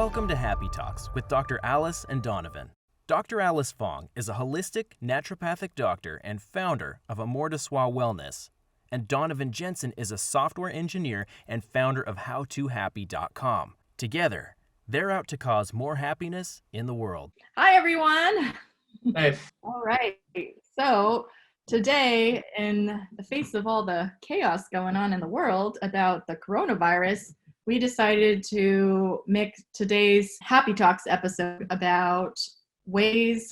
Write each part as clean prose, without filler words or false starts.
Welcome to Happy Talks with Dr. Alice and Donovan. Dr. Alice Fong is a holistic naturopathic doctor and founder of Amor de Soi Wellness, and Donovan Jensen is a software engineer and founder of HowToHappy.com. Together, they're out to cause more happiness in the world. Hi, everyone. Hey. All right. So today, in the face of all the chaos going on in the world about the coronavirus, we decided to make today's Happy Talks episode about ways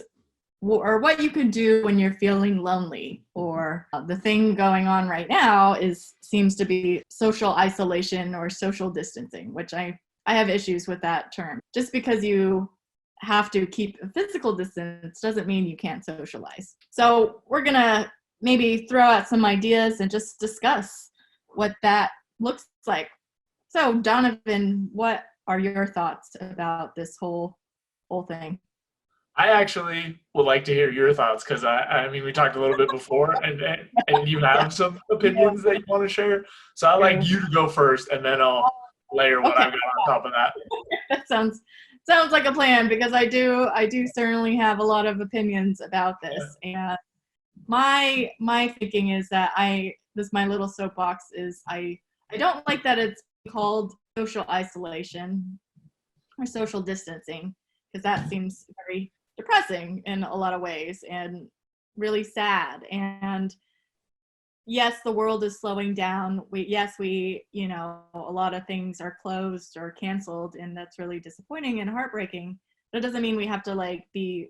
or what you could do when you're feeling lonely, or the thing going on right now seems to be social isolation or social distancing, which I have issues with that term. Just because you have to keep a physical distance doesn't mean you can't socialize. So we're gonna maybe throw out some ideas and just discuss what that looks like. So Donovan, what are your thoughts about this whole thing? I actually would like to hear your thoughts because I mean we talked a little bit before and you have some opinions that you want to share. So I'd like you to go first and then I'll layer what I've got on top of that. That sounds like a plan, because I do certainly have a lot of opinions about this. And my thinking is that my little soapbox is I don't like that it's called social isolation or social distancing, because that seems very depressing in a lot of ways and really sad. And yes, the world is slowing down. A lot of things are closed or canceled, and that's really disappointing and heartbreaking. But it doesn't mean we have to be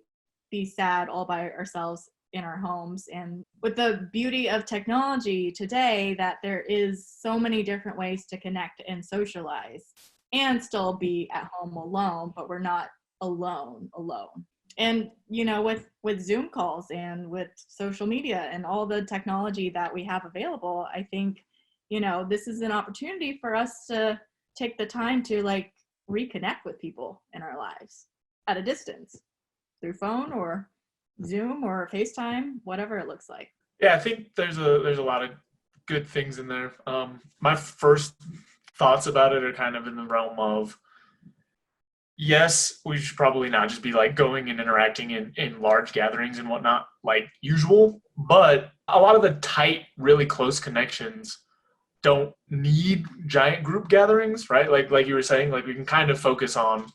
sad all by ourselves in our homes. And with the beauty of technology today, that there is so many different ways to connect and socialize and still be at home alone, but we're not alone. And with Zoom calls and with social media and all the technology that we have available, I think this is an opportunity for us to take the time to reconnect with people in our lives at a distance through phone or Zoom or FaceTime, whatever it looks like. Yeah, I think there's a lot of good things in there. My first thoughts about it are kind of in the realm of, yes, we should probably not just be going and interacting in large gatherings and whatnot like usual, but a lot of the tight, really close connections don't need giant group gatherings, right? Like you were saying, we can kind of focus on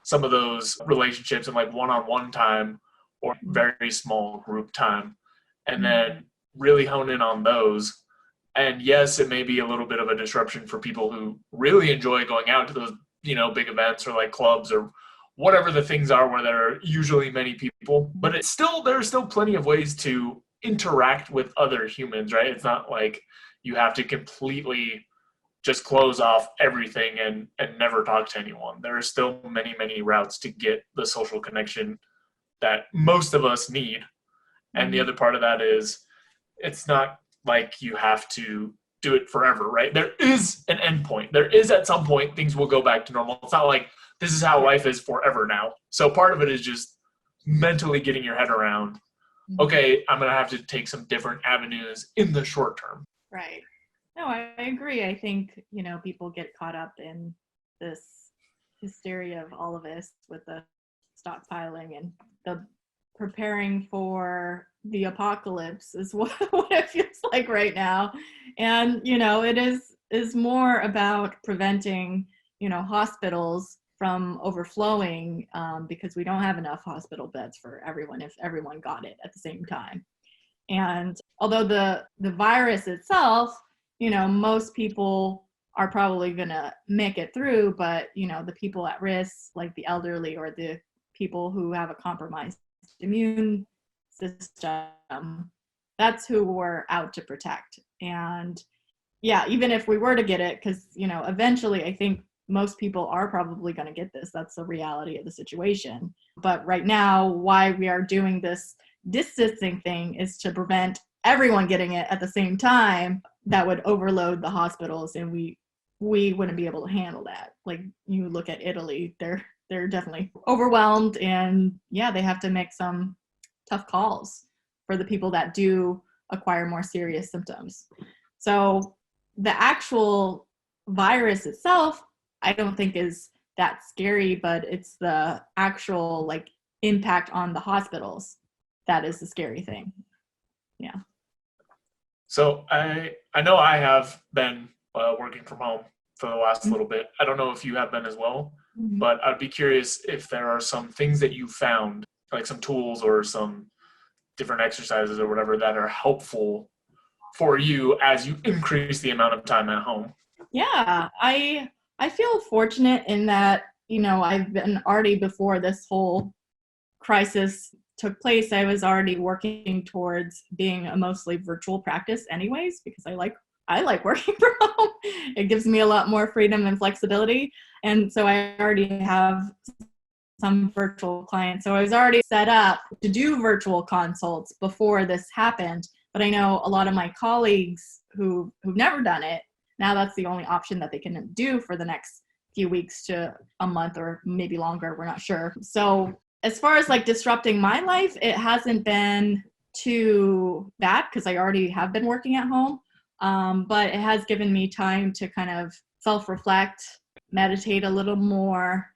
some of those relationships and one-on-one time or very small group time, and then really hone in on those. And yes, it may be a little bit of a disruption for people who really enjoy going out to those big events or clubs or whatever the things are where there are usually many people, but there are still plenty of ways to interact with other humans, right? It's not like you have to completely just close off everything and never talk to anyone. There are still many, many routes to get the social connection that most of us need. And the other part of that is, it's not like you have to do it forever, right? There is an end point. There is, at some point, things will go back to normal. It's not like this is how life is forever now. So part of it is just mentally getting your head around, okay, I'm going to have to take some different avenues in the short term. Right. No, I agree. I think, people get caught up in this hysteria of all of this with the stockpiling and the preparing for the apocalypse is what it feels like right now. And it is more about preventing hospitals from overflowing, because we don't have enough hospital beds for everyone if everyone got it at the same time. And although the virus itself, most people are probably gonna make it through, but the people at risk, like the elderly or the people who have a compromised immune system, that's who we're out to protect. And yeah, even if we were to get it, because eventually I think most people are probably going to get this. That's the reality of the situation. But right now, why we are doing this distancing thing is to prevent everyone getting it at the same time. That would overload the hospitals, and we wouldn't be able to handle that. Like, you look at Italy, they're definitely overwhelmed, and yeah, they have to make some tough calls for the people that do acquire more serious symptoms. So the actual virus itself, I don't think is that scary, but it's the actual like impact on the hospitals that is the scary thing. Yeah. So I know I have been working from home for the last little bit. I don't know if you have been as well, but I'd be curious if there are some things that you found, like some tools or some different exercises or whatever that are helpful for you as you increase the amount of time at home. Yeah, I feel fortunate in that, you know, I've been already before this whole crisis took place, I was already working towards being a mostly virtual practice anyways, because I like working from home. It gives me a lot more freedom and flexibility. And so I already have some virtual clients. So I was already set up to do virtual consults before this happened. But I know a lot of my colleagues who've never done it, now that's the only option that they can do for the next few weeks to a month or maybe longer. We're not sure. So as far as like disrupting my life, it hasn't been too bad because I already have been working at home. But it has given me time to kind of self-reflect, meditate a little more,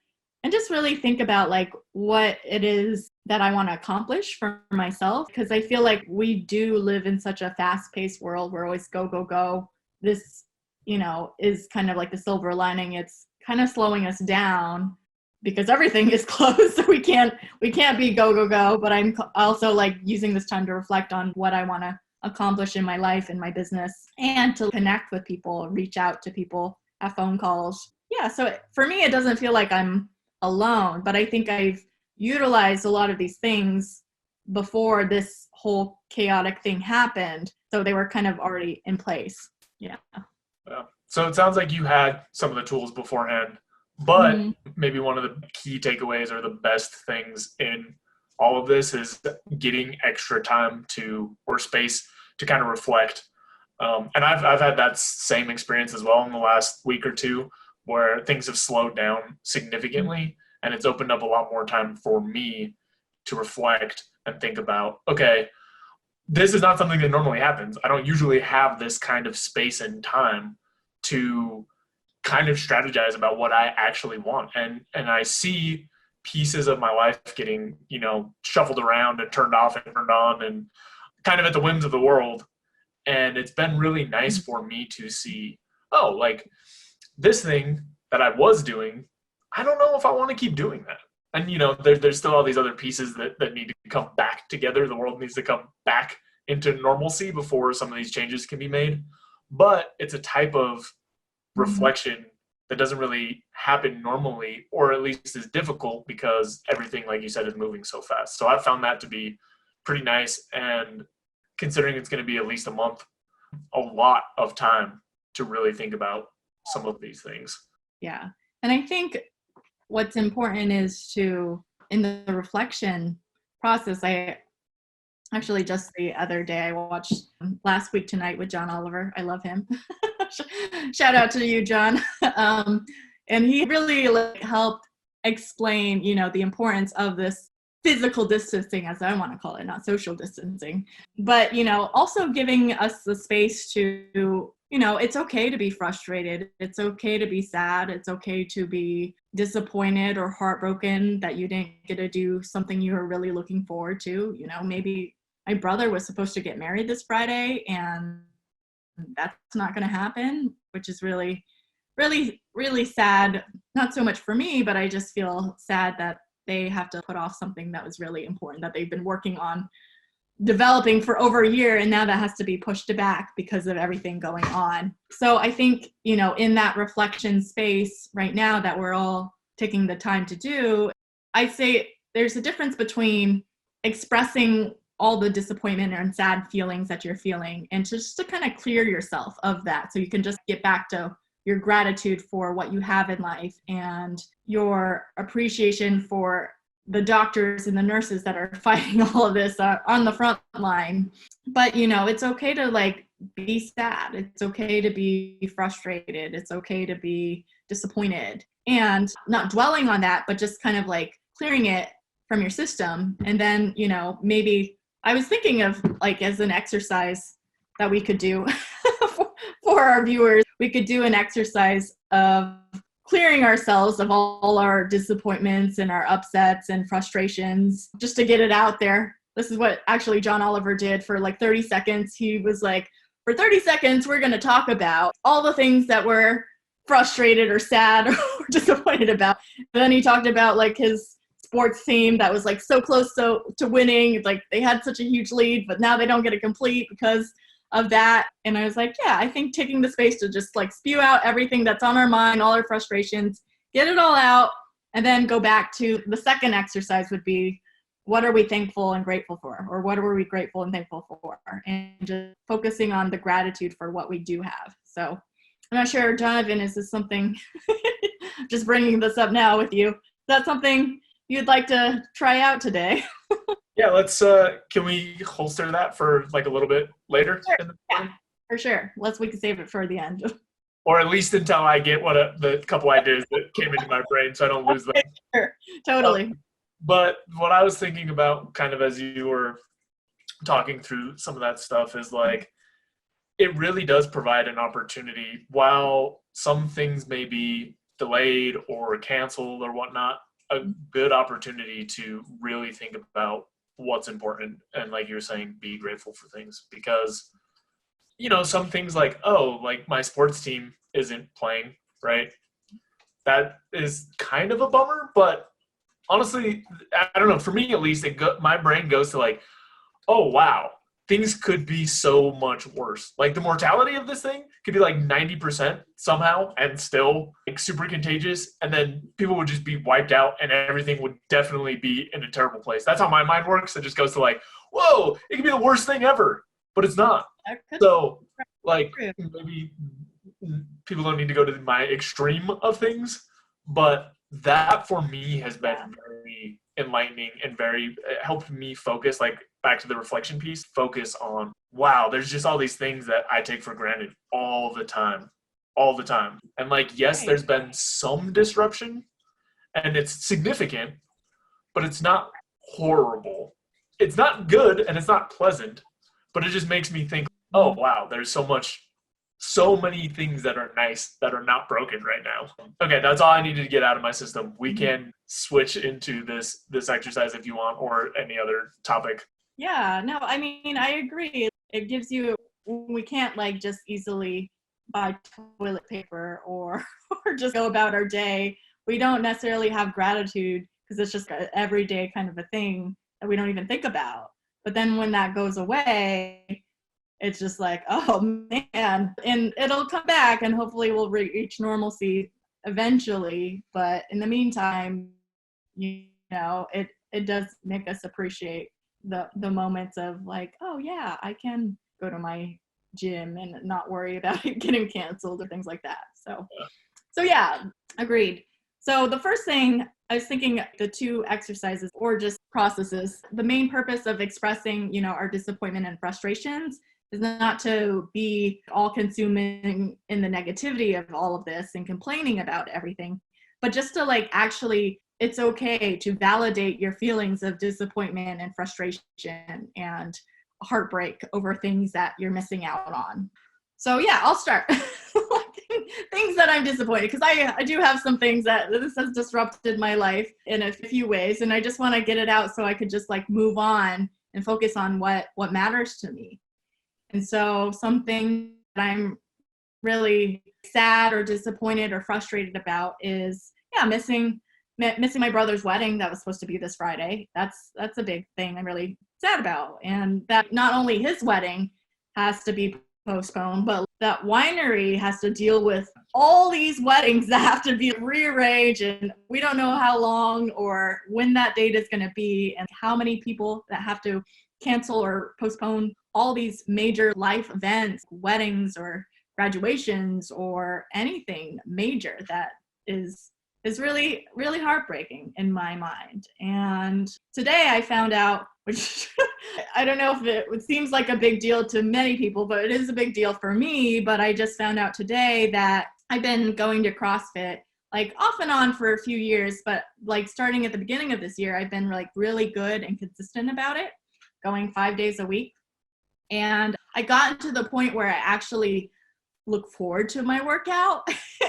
and just really think about like what it is that I want to accomplish for myself. Because I feel like we do live in such a fast-paced world. We're always go, go, go. This, you know, is kind of like the silver lining. It's kind of slowing us down because everything is closed. So we can't be go, go, go. But I'm also like using this time to reflect on what I want to accomplish in my life and my business, and to connect with people, reach out to people, have phone calls. Yeah, so for me, it doesn't feel like I'm alone, but I think I've utilized a lot of these things before this whole chaotic thing happened. So they were kind of already in place. Yeah. So it sounds like you had some of the tools beforehand, but maybe one of the key takeaways or the best things in all of this is getting extra time or space to kind of reflect. And I've had that same experience as well in the last week or two, where things have slowed down significantly, and it's opened up a lot more time for me to reflect and think about, okay, this is not something that normally happens. I don't usually have this kind of space and time to kind of strategize about what I actually want. And I see pieces of my life getting, you know, shuffled around and turned off and turned on and kind of at the whims of the world. And it's been really nice for me to see, oh, like this thing that I was doing, I don't know if I want to keep doing that. And, you know, there's still all these other pieces that need to come back together. The world needs to come back into normalcy before some of these changes can be made. But it's a type of reflection that doesn't really happen normally, or at least is difficult because everything, like you said, is moving so fast. So I found that to be pretty nice. And considering it's going to be at least a month, a lot of time to really think about some of these things. Yeah. And I think what's important is to, in the reflection process, I actually just the other day I watched Last Week Tonight with John Oliver. I love him. Shout out to you, John. And he really helped explain, you know, the importance of this physical distancing, as I want to call it, not social distancing, but, you know, also giving us the space to, you know, it's okay to be frustrated. It's okay to be sad. It's okay to be disappointed or heartbroken that you didn't get to do something you were really looking forward to. You know, maybe my brother was supposed to get married this Friday and that's not going to happen, which is really, really, really sad. Not so much for me, but I just feel sad that they have to put off something that was really important that they've been working on developing for over a year, and now that has to be pushed back because of everything going on. So I think, you know, in that reflection space right now that we're all taking the time to do, I say there's a difference between expressing all the disappointment and sad feelings that you're feeling and just to kind of clear yourself of that so you can just get back to your gratitude for what you have in life and your appreciation for the doctors and the nurses that are fighting all of this on the front line. But, you know, it's okay to like be sad. It's okay to be frustrated. It's okay to be disappointed, and not dwelling on that, but just kind of like clearing it from your system. And then, you know, maybe I was thinking of like as an exercise that we could do for our viewers, we could do an exercise of clearing ourselves of all our disappointments and our upsets and frustrations just to get it out there. This is what actually John Oliver did for like 30 seconds. He was like, for 30 seconds, we're going to talk about all the things that we're frustrated or sad or disappointed about. And then he talked about like his sports team that was like so close to winning. Like they had such a huge lead, but now they don't get a complete because of that. And I was like, yeah, I think taking the space to just like spew out everything that's on our mind, all our frustrations, get it all out, and then go back to the second exercise would be, what are we thankful and grateful for? Or what are we grateful and thankful for? And just focusing on the gratitude for what we do have. So I'm not sure, Donovan, is this something, just bringing this up now with you, is that something you'd like to try out today? Yeah, let's, can we holster that for like a little bit later? Sure. Yeah, for sure. We can save it for the end. Or at least until I get the couple ideas that came into my brain so I don't lose them. Sure, totally. But what I was thinking about kind of as you were talking through some of that stuff is like, it really does provide an opportunity. While some things may be delayed or canceled or whatnot, a good opportunity to really think about what's important. And like you're saying, be grateful for things, because, you know, some things like, oh, like my sports team isn't playing, right? That is kind of a bummer, but honestly, I don't know. For me, at least, my brain goes to like, oh, wow, things could be so much worse. Like the mortality of this thing could be like 90% somehow and still like super contagious. And then people would just be wiped out and everything would definitely be in a terrible place. That's how my mind works. It just goes to like, whoa, it could be the worst thing ever, but it's not. So like maybe people don't need to go to my extreme of things, but that for me has been very enlightening and very helped me focus, like back to the reflection piece, focus on, wow, there's just all these things that I take for granted all the time. And like, yes, there's been some disruption and it's significant, but it's not horrible. It's not good and it's not pleasant, but it just makes me think, oh, wow, there's so many things that are nice that are not broken right now. Okay, that's all I needed to get out of my system. We can switch into this exercise if you want, or any other topic. Yeah, no, I mean, I agree. It gives you, we can't like just easily buy toilet paper or just go about our day. We don't necessarily have gratitude because it's just an everyday kind of a thing that we don't even think about. But then when that goes away, it's just like, oh man, and it'll come back and hopefully we'll reach normalcy eventually. But in the meantime, you know, it does make us appreciate the moments of like, oh yeah, I can go to my gym and not worry about it getting canceled or things like that. So yeah, agreed. So the first thing I was thinking, the two exercises or just processes, the main purpose of expressing, you know, our disappointment and frustrations is not to be all consuming in the negativity of all of this and complaining about everything, but just to like, actually, it's okay to validate your feelings of disappointment and frustration and heartbreak over things that you're missing out on. So yeah, I'll start. Things that I'm disappointed, because I do have some things that this has disrupted my life in a few ways, and I just want to get it out so I could just like move on and focus on what matters to me. And so something that I'm really sad or disappointed or frustrated about is, yeah, missing my brother's wedding that was supposed to be this Friday. That's a big thing I'm really sad about. And that not only his wedding has to be postponed, but that winery has to deal with all these weddings that have to be rearranged, and we don't know how long or when that date is going to be, and how many people that have to cancel or postpone all these major life events, weddings or graduations or anything major that is really, really heartbreaking in my mind. And today I found out, which I don't know if it seems like a big deal to many people, but it is a big deal for me. But I just found out today that I've been going to CrossFit like off and on for a few years, but like starting at the beginning of this year, I've been like really good and consistent about it, going 5 days a week. And I got to the point where I actually look forward to my workout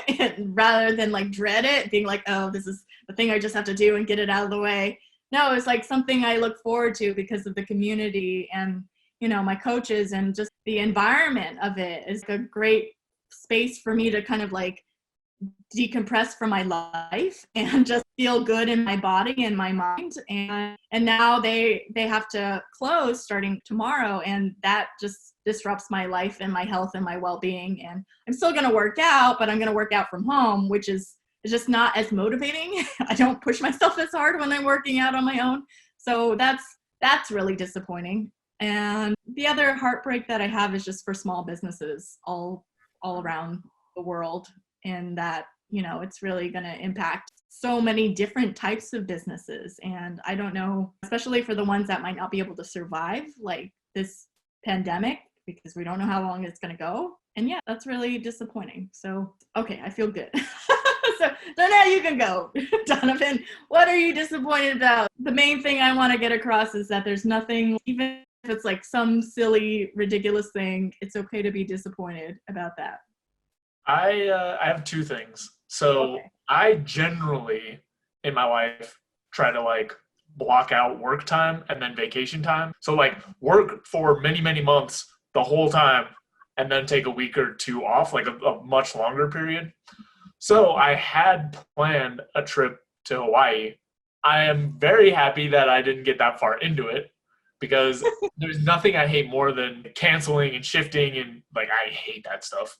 and rather than like dread it, being like, oh, this is the thing I just have to do and get it out of the way. No, it's like something I look forward to because of the community and, you know, my coaches, and just the environment of it is a great space for me to kind of like decompress from my life and just feel good in my body and my mind. And now they have to close starting tomorrow, and that just disrupts my life and my health and my well-being. And I'm still going to work out, but I'm going to work out from home, which is just not as motivating. I don't push myself as hard when I'm working out on my own. So that's really disappointing. And the other heartbreak that I have is just for small businesses all around the world, and that, you know, it's really going to impact so many different types of businesses. And I don't know, especially for the ones that might not be able to survive like this pandemic, because we don't know how long it's going to go. And yeah, that's really disappointing. So, okay, I feel good. So now you can go. Donovan, what are you disappointed about? The main thing I want to get across is that there's nothing, even if it's like some silly, ridiculous thing, it's okay to be disappointed about that. I have two things. So Okay. I generally in my life try to like block out work time and then vacation time. So like work for many, many months the whole time and then take a week or two off, like a much longer period. So I had planned a trip to Hawaii. I am very happy that I didn't get that far into it, because there's nothing I hate more than canceling and shifting, and like I hate that stuff.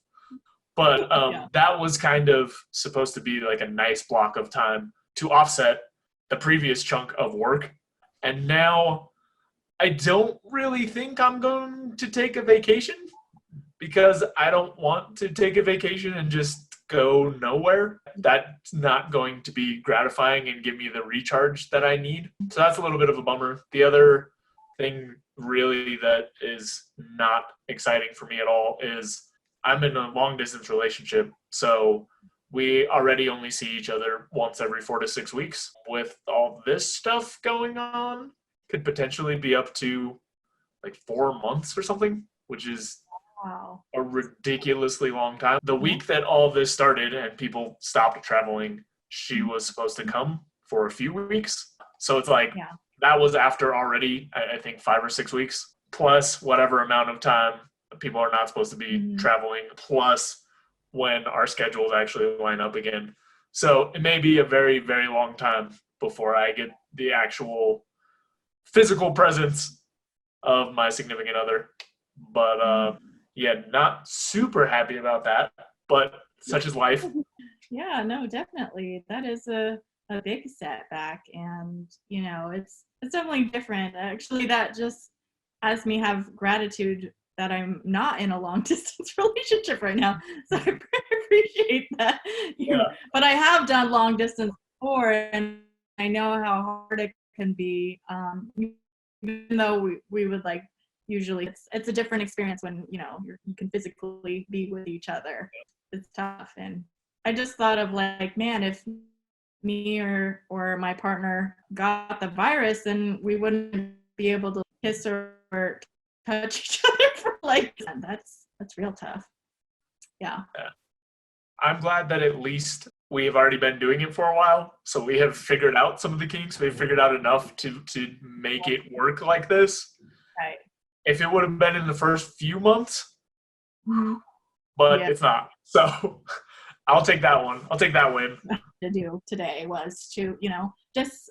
But Yeah. that was kind of supposed to be like a nice block of time to offset the previous chunk of work. And now I don't really think I'm going to take a vacation, because I don't want to take a vacation and just go nowhere. That's not going to be gratifying and give me the recharge that I need. So that's a little bit of a bummer. The other thing really that is not exciting for me at all is I'm in a long distance relationship. So we already only see each other once every 4 to 6 weeks. With all this stuff going on, could potentially be up to like 4 months or something, which is Wow. a ridiculously long time. The week that all this started and people stopped traveling, she was supposed to come for a few weeks. So it's like, Yeah. that was after already, I think 5 or 6 weeks, plus whatever amount of time people are not supposed to be traveling, plus when our schedules actually line up again. So it may be a very, very long time before I get the actual physical presence of my significant other. But yeah, not super happy about that, but such is life. Yeah, no, definitely. That is a big setback. And, you know, it's definitely different. Actually, that just has me have gratitude that I'm not in a long distance relationship right now. So I appreciate that. Yeah. But I have done long distance before, and I know how hard it can be. Even though we would like, usually it's a different experience when, you know, you can physically be with each other. It's tough. And I just thought of like, man, if me or my partner got the virus, then we wouldn't be able to kiss or touch each other for like, that's real tough. Yeah. I'm glad that at least we have already been doing it for a while. So we have figured out some of the kinks. We've figured out enough to make it work like this. Right. If it would have been in the first few months, Mm-hmm. but Yeah. it's not. So I'll take that one. I'll take that win. To do today was to, you know, just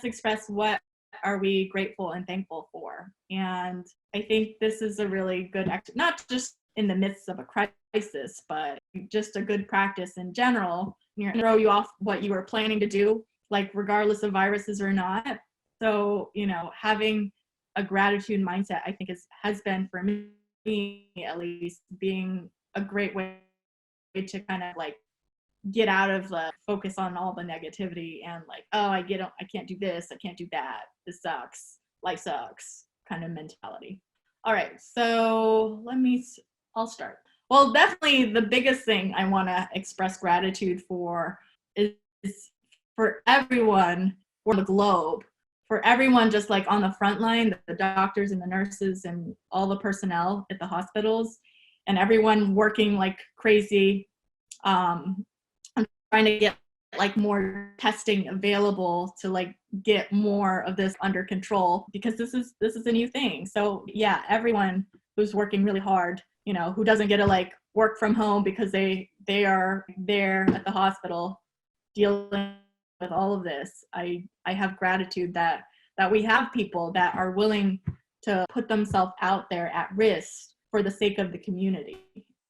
express what are we grateful and thankful for. And I think this is a really good act, not just in the midst of a crisis, but just a good practice in general. You're gonna throw you off what you were planning to do, like regardless of viruses or not. So, you know, having a gratitude mindset, I think has been for me at least, being a great way to kind of like get out of the focus on all the negativity and like, oh, I can't do this, I can't do that, this sucks, life sucks kind of mentality. All right, so I'll start. Well, definitely the biggest thing I want to express gratitude for is for everyone for the globe, for everyone just like on the front line, the doctors and the nurses and all the personnel at the hospitals, and everyone working like crazy. I'm trying to get like more testing available to like get more of this under control, because this is a new thing. So yeah, everyone who's working really hard, you know, who doesn't get to like work from home because they are there at the hospital dealing with all of this. I have gratitude that we have people that are willing to put themselves out there at risk for the sake of the community.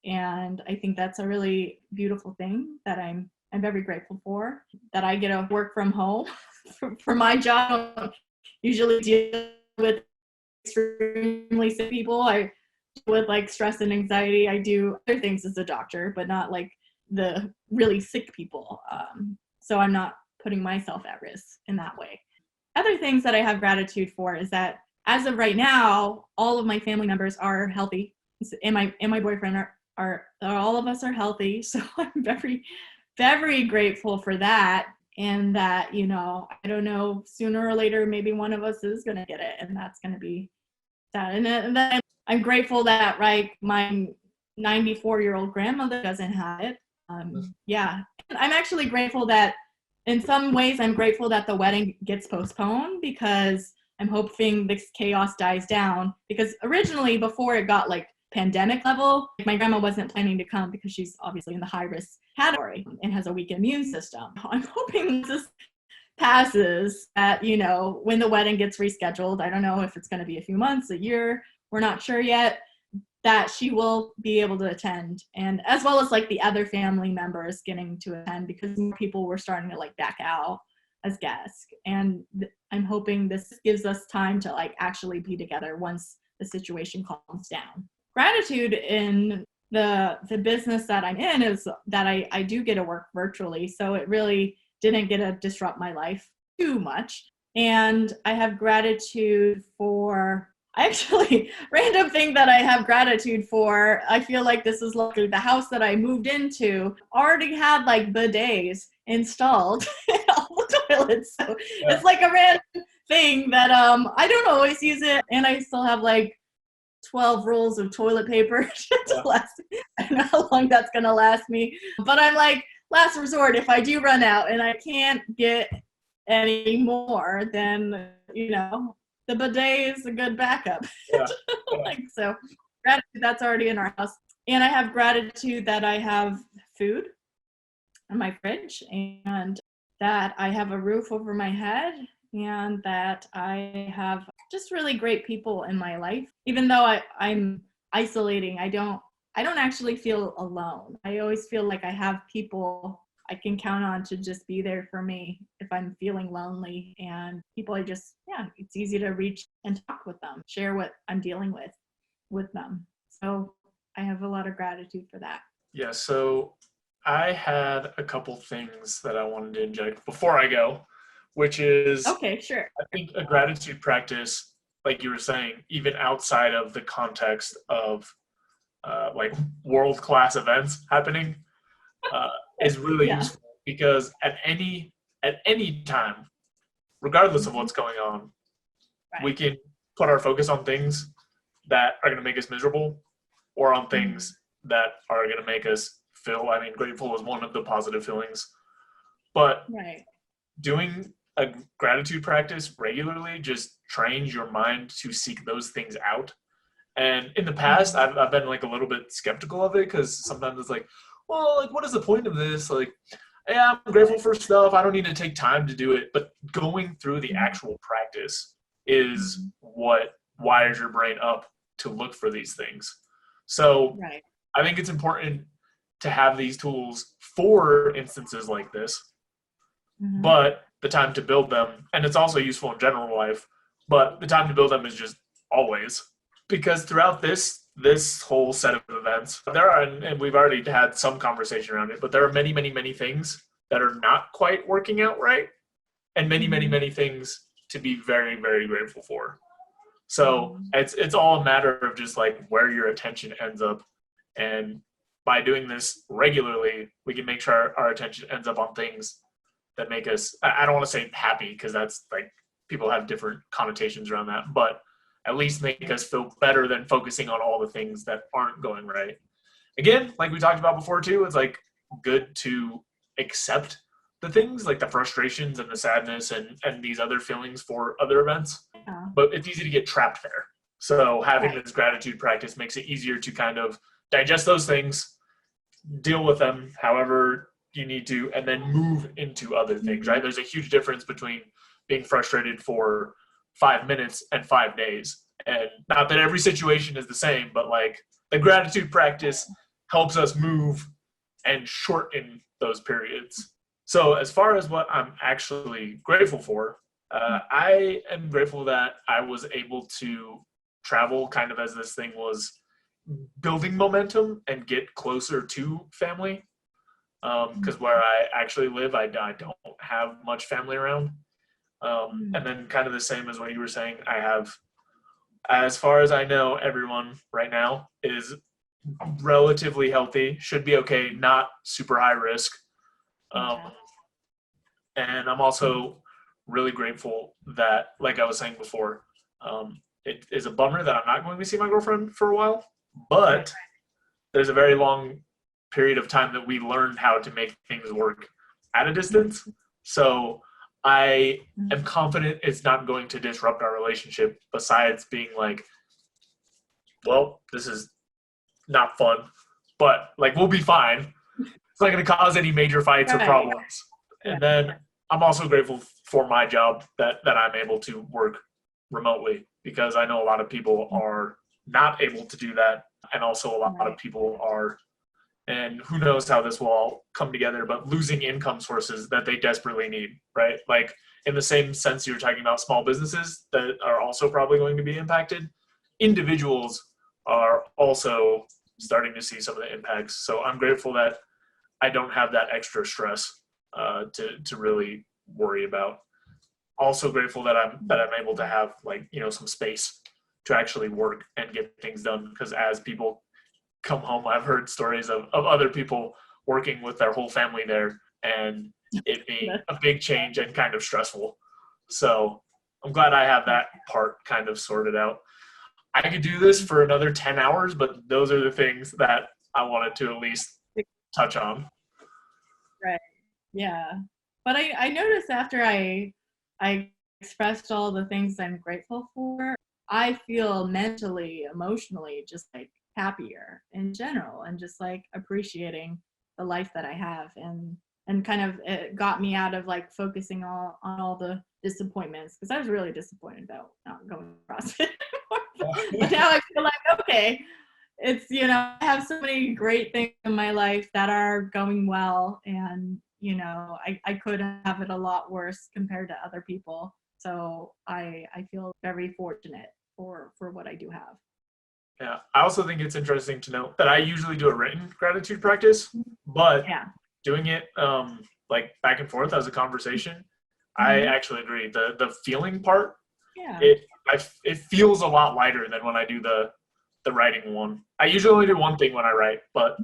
And I think that's a really beautiful thing that I'm very grateful for, that I get to work from home. For my job, I don't usually deal with extremely sick people. I deal with like stress and anxiety. I do other things as a doctor, but not like the really sick people. So I'm not putting myself at risk in that way. Other things that I have gratitude for is that as of right now, all of my family members are healthy, and my boyfriend are all of us are healthy. So I'm very, very grateful for that. And that, you know, I don't know, sooner or later, maybe one of us is going to get it, and that's going to be that. And then I'm grateful that, right, my 94-year-old grandmother doesn't have it. Yeah. I'm actually grateful that, in some ways, I'm grateful that the wedding gets postponed, because I'm hoping this chaos dies down. Because originally, before it got like pandemic level, my grandma wasn't planning to come because she's obviously in the high risk category and has a weak immune system. I'm hoping this passes, that, you know, when the wedding gets rescheduled, I don't know if it's going to be a few months, a year, we're not sure yet, that she will be able to attend, and as well as like the other family members getting to attend, because more people were starting to like back out as guests. And I'm hoping this gives us time to like actually be together once the situation calms down. Gratitude in the business that I'm in is that I do get to work virtually, so it really didn't get to disrupt my life too much. And I have gratitude for, actually, random thing that I have gratitude for, I feel like this is lucky. The house that I moved into already had like bidets installed in all the toilets. So Yeah. It's like a random thing that I don't always use it, and I still have like 12 rolls of toilet paper to last. I don't know how long that's gonna last me, but I'm like, last resort, if I do run out and I can't get any more, then, you know, the bidet is a good backup. Yeah. Like, so gratitude that's already in our house. And I have gratitude that I have food in my fridge, and that I have a roof over my head, and that I have just really great people in my life. Even though I'm isolating, I don't actually feel alone. I always feel like I have people I can count on to just be there for me if I'm feeling lonely, and people it's easy to reach and talk with them, share what I'm dealing with them. So I have a lot of gratitude for that. Yeah, so I had a couple things that I wanted to inject before I go, which is, Okay, sure. I think a gratitude practice, like you were saying, even outside of the context of like world-class events happening, is really Yeah. useful, because at any time, regardless of what's going on, Right. we can put our focus on things that are going to make us miserable, or on things that are going to make us feel, I mean, grateful is one of the positive feelings. But Right. doing a gratitude practice regularly just trains your mind to seek those things out. And in the past, I've been like a little bit skeptical of it, because sometimes it's like, well, like, what is the point of this? Like, yeah, I'm grateful for stuff, I don't need to take time to do it. But going through the actual practice is what wires your brain up to look for these things. So Right. I think it's important to have these tools for instances like this, but the time to build them, and it's also useful in general life, but the time to build them is just always, because throughout this whole set of events, there are, and we've already had some conversation around it, but there are many, many, many things that are not quite working out right, and many, many, many things to be very, very grateful for. So it's all a matter of just like where your attention ends up, and by doing this regularly, we can make sure our attention ends up on things that make us, I don't want to say happy, because that's like, people have different connotations around that, but at least make us feel better than focusing on all the things that aren't going right. again, like we talked about before too, it's like good to accept the things like the frustrations and the sadness and these other feelings for other events. Yeah. But it's easy to get trapped there. So having Right. this gratitude practice makes it easier to kind of digest those things, deal with them however you need to, and then move into other things, right? There's a huge difference between being frustrated for 5 minutes and 5 days. And not that every situation is the same, but like the gratitude practice helps us move and shorten those periods. So, as far as what I'm actually grateful for, I am grateful that I was able to travel kind of as this thing was building momentum and get closer to family. Because where I actually live, I don't have much family around. And then, kind of the same as what you were saying, I have, as far as I know, everyone right now is relatively healthy, should be okay, not super high risk. Um, and I'm also really grateful that, like I was saying before, it is a bummer that I'm not going to see my girlfriend for a while, but there's a very long period of time that we learned how to make things work at a distance. So I am confident it's not going to disrupt our relationship, besides being like, well, this is not fun, but like we'll be fine. It's not going to cause any major fights or Right. problems. And then I'm also grateful for my job that I'm able to work remotely, because I know a lot of people are not able to do that. And also a lot of people are, and who knows how this will all come together, but losing income sources that they desperately need, right? Like in the same sense you were talking about small businesses that are also probably going to be impacted, individuals are also starting to see some of the impacts. So I'm grateful that I don't have that extra stress to really worry about. Also grateful that I'm able to have, like, some space to actually work and get things done, because as people come home, I've heard stories of other people working with their whole family there and it being a big change and kind of stressful. So I'm glad I have that part kind of sorted out. I could do this for another 10 hours, but those are the things that I wanted to at least touch on. Right. Yeah. But I noticed after I expressed all the things I'm grateful for, I feel mentally, emotionally just like happier in general, and just like appreciating the life that I have, and kind of it got me out of like focusing on all the disappointments, because I was really disappointed about not going to CrossFit anymore. But now I feel like, okay, it's, I have so many great things in my life that are going well, and I could have it a lot worse compared to other people. So I feel very fortunate for what I do have. Yeah, I also think it's interesting to note that I usually do a written gratitude practice, but doing it like back and forth as a conversation, I actually agree. The feeling part, it feels a lot lighter than when I do the writing one. I usually only do one thing when I write, but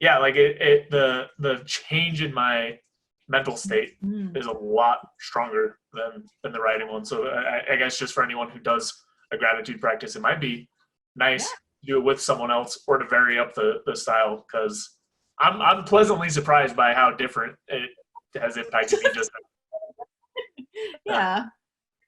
yeah, like the change in my mental state is a lot stronger than the writing one. So I guess just for anyone who does a gratitude practice, it might be nice to do it with someone else, or to vary up the style, because I'm pleasantly surprised by how different it has impacted me. Just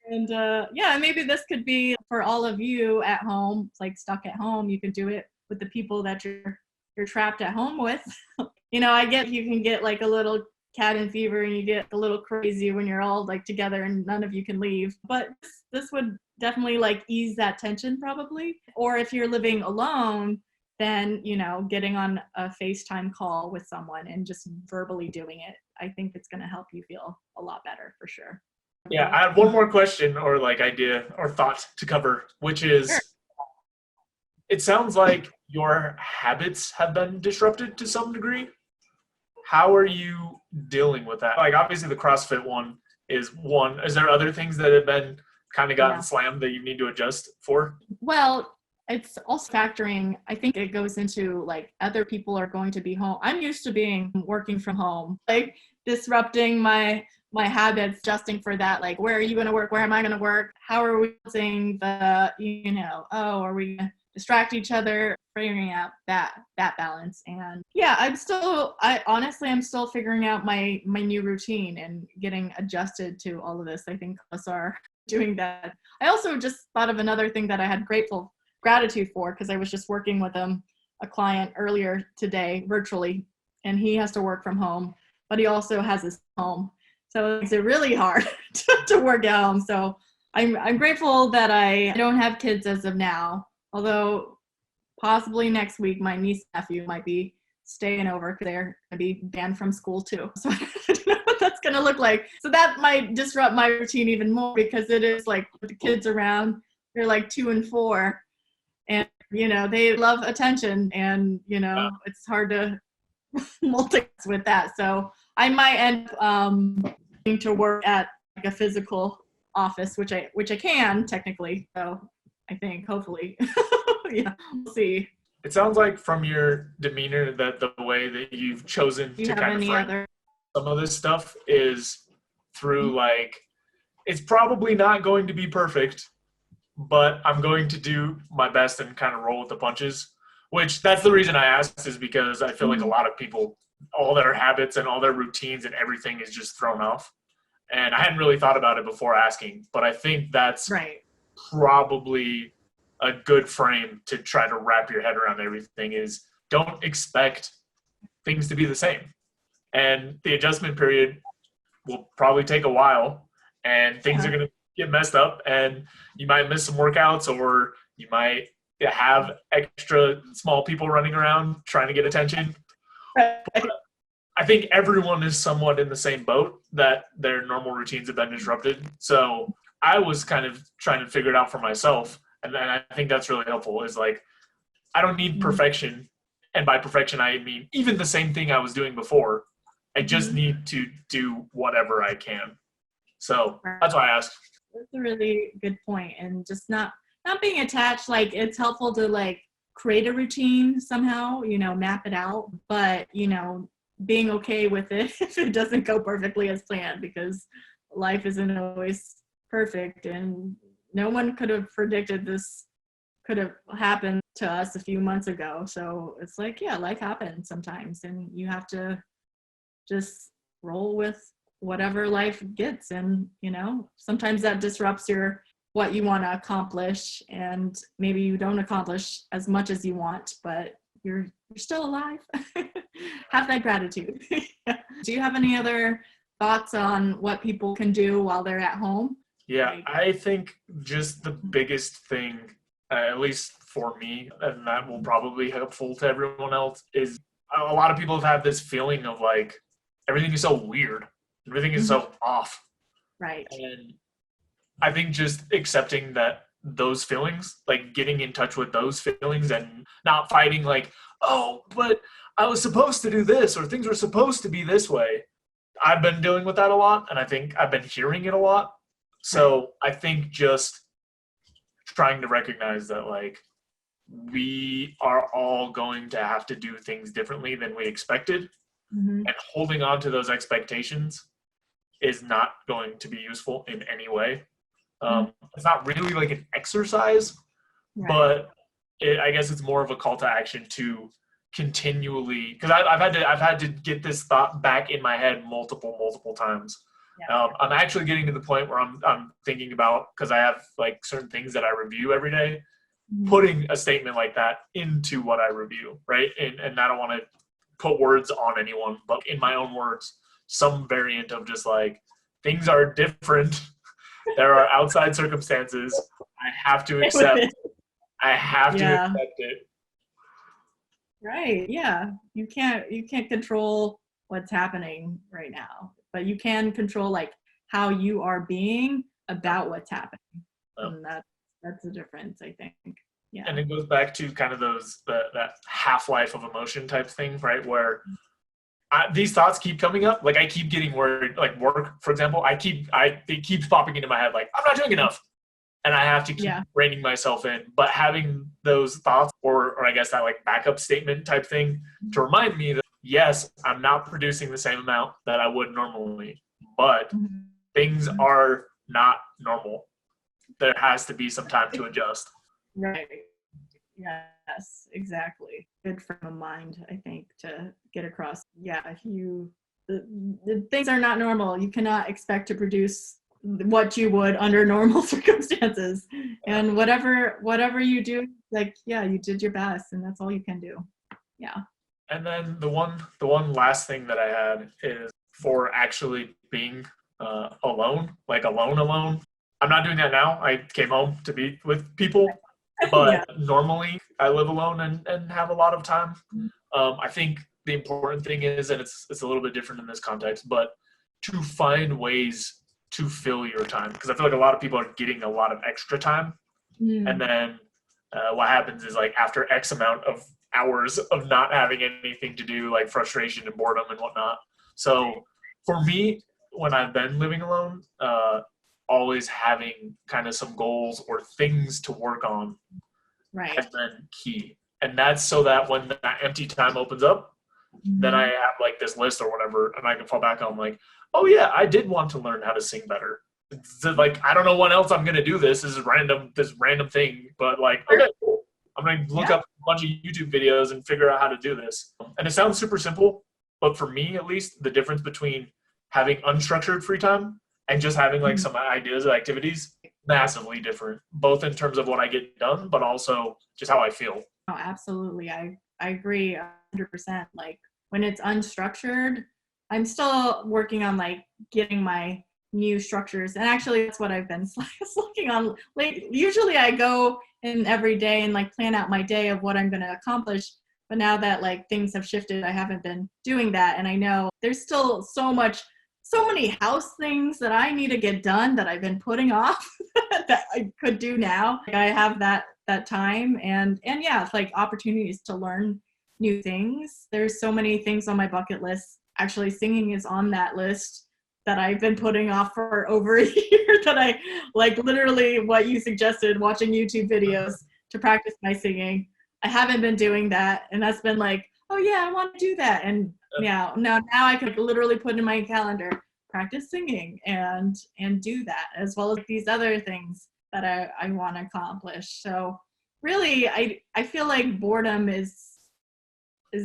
and maybe this could be for all of you at home, like stuck at home. You could do it with the people that you're trapped at home with. I get you can get like a little cabin fever and you get a little crazy when you're all like together and none of you can leave. But this would definitely like ease that tension probably. Or if you're living alone, then, getting on a FaceTime call with someone and just verbally doing it, I think it's going to help you feel a lot better for sure. Yeah, I have one more question or like idea or thought to cover, which is, it sounds like your habits have been disrupted to some degree. How are you dealing with that? Like, obviously the CrossFit one is one. Is there other things that have been kind of gotten slammed that you need to adjust for? Well, it's also factoring, I think it goes into like other people are going to be home. I'm used to working from home, like disrupting my habits, adjusting for that. Like, where are you going to work? Where am I going to work? How are we using the, are we distract each other, figuring out that balance. And yeah, I'm still figuring out my new routine and getting adjusted to all of this. I think us are doing that. I also just thought of another thing that I had gratitude for, because I was just working with a client earlier today virtually, and he has to work from home, but he also has his home. So it's really hard to work at home. So I'm grateful that I don't have kids as of now, although possibly next week my niece and nephew might be staying over because they're going to be banned from school too. So I don't know what that's going to look like. So that might disrupt my routine even more, because it is like with the kids around, they're like 2 and 4, and they love attention, and it's hard to multitask with that. So I might end up getting to work at like a physical office, which I can technically. So I think hopefully, yeah, we'll see. It sounds like from your demeanor that the way that you've chosen Do you to have kind of any frame other? some of this stuff is through like, it's probably not going to be perfect, but I'm going to do my best and kind of roll with the punches. Which, that's the reason I asked, is because I feel like a lot of people, all their habits and all their routines and everything is just thrown off. And I hadn't really thought about it before asking, but I think that's Right. probably a good frame to try to wrap your head around everything. Is don't expect things to be the same. And the adjustment period will probably take a while, and things are going to get messed up, and you might miss some workouts, or you might have extra small people running around trying to get attention. But I think everyone is somewhat in the same boat, that their normal routines have been disrupted. So I was kind of trying to figure it out for myself. And then I think that's really helpful, is like, I don't need perfection. And by perfection, I mean even the same thing I was doing before. I just need to do whatever I can. So that's why I asked. That's a really good point. And just not being attached. Like, it's helpful to like create a routine somehow, map it out, but being okay with it if it doesn't go perfectly as planned, because life isn't always perfect, and no one could have predicted this could have happened to us a few months ago. So it's like, yeah, life happens sometimes, and you have to just roll with whatever life gets. And sometimes that disrupts what you want to accomplish, and maybe you don't accomplish as much as you want, but you're still alive. Have that gratitude. Do you have any other thoughts on what people can do while they're at home? Yeah, I think just the biggest thing, at least for me, and that will probably be helpful to everyone else, is a lot of people have had this feeling of like, everything is so weird. Everything is so off. Right. And I think just accepting that those feelings, like getting in touch with those feelings and not fighting like, oh, but I was supposed to do this, or things were supposed to be this way. I've been dealing with that a lot, and I think I've been hearing it a lot. So I think just trying to recognize that like, we are all going to have to do things differently than we expected. And holding on to those expectations is not going to be useful in any way. It's not really like an exercise, but I guess it's more of a call to action to continually, because I've had to get this thought back in my head multiple times. I'm actually getting to the point where I'm thinking about, because I have like certain things that I review every day, putting a statement like that into what I review, right? And I don't want to put words on anyone, but in my own words, some variant of just like, things are different. There are outside circumstances. I have to accept. I have to accept it. Right. Yeah. You can't control what's happening right now, but you can control like how you are being about what's happening. And that's the difference, I think. Yeah. And it goes back to kind of that half-life of emotion type thing, right? Where these thoughts keep coming up. Like, I keep getting worried, like work, for example, it keeps popping into my head, like, I'm not doing enough. And I have to keep reining myself in. But having those thoughts, or I guess that like backup statement type thing, to remind me that, yes, I'm not producing the same amount that I would normally, but things are not normal. There has to be some time to adjust. Right. Yes, exactly. Good frame of mind, I think, to get across. Yeah, if the things are not normal, you cannot expect to produce what you would under normal circumstances. And whatever you do, like, yeah, you did your best, and that's all you can do. Yeah. And then the one last thing that I had is for actually being alone, like alone. I'm not doing that now. I came home to be with people, but Yeah. normally I live alone and have a lot of time. I think the important thing is, and it's a little bit different in this context, but to find ways to fill your time, because I feel like a lot of people are getting a lot of extra time, and then what happens is, like, after X amount of hours of not having anything to do, like frustration and boredom and whatnot. So for me, when I've been living alone, always having kind of some goals or things to work on Right. has been key. And that's so that when that empty time opens up, then I have like this list or whatever, and I can fall back on, like, oh yeah, I did want to learn how to sing better. So, like, I don't know when else I'm gonna do this. This random thing, but like, okay, cool. I'm gonna look up a bunch of YouTube videos and figure out how to do this. And it sounds super simple, but for me at least, the difference between having unstructured free time and just having like some ideas and activities, massively different, both in terms of what I get done, but also just how I feel. Oh, absolutely. I agree 100%. Like, when it's unstructured, I'm still working on like getting my new structures. And actually that's what I've been slacking on. Like, usually I go in every day and like plan out my day of what I'm going to accomplish. But now that like things have shifted, I haven't been doing that. And I know there's still so many house things that I need to get done that I've been putting off that I could do now. Like, I have that time and yeah, it's like opportunities to learn new things. There's so many things on my bucket list. Actually, singing is on that list that I've been putting off for over a year, that I like literally what you suggested, watching YouTube videos to practice my singing. I haven't been doing that, and that's been like, oh yeah, I want to do that. And now I can literally put in my calendar, practice singing and do that, as well as these other things that I want to accomplish. So really, I feel like boredom is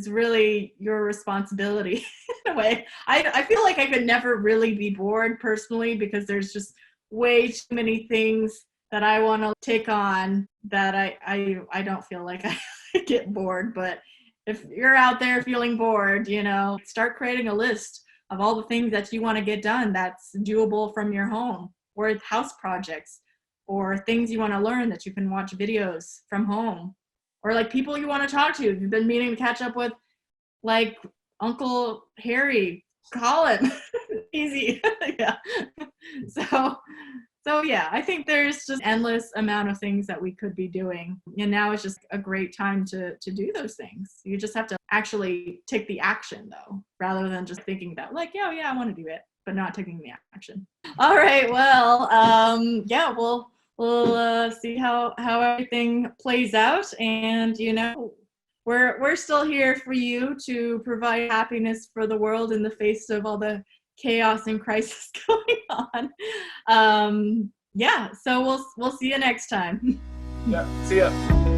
really your responsibility in a way. I feel like I could never really be bored personally, because there's just way too many things that I want to take on that I don't feel like I get bored. But if you're out there feeling bored, start creating a list of all the things that you want to get done that's doable from your home, or house projects, or things you want to learn that you can watch videos from home, or like people you want to talk to. You've been meaning to catch up with, like Uncle Harry, call him. Easy. Yeah. So yeah, I think there's just endless amount of things that we could be doing. And now is just a great time to do those things. You just have to actually take the action though, rather than just thinking about like, yeah, I want to do it, but not taking the action. All right. Well, yeah, we'll see how everything plays out. And, we're still here for you to provide happiness for the world in the face of all the chaos and crisis going on. Yeah, so we'll see you next time. Yeah, see ya.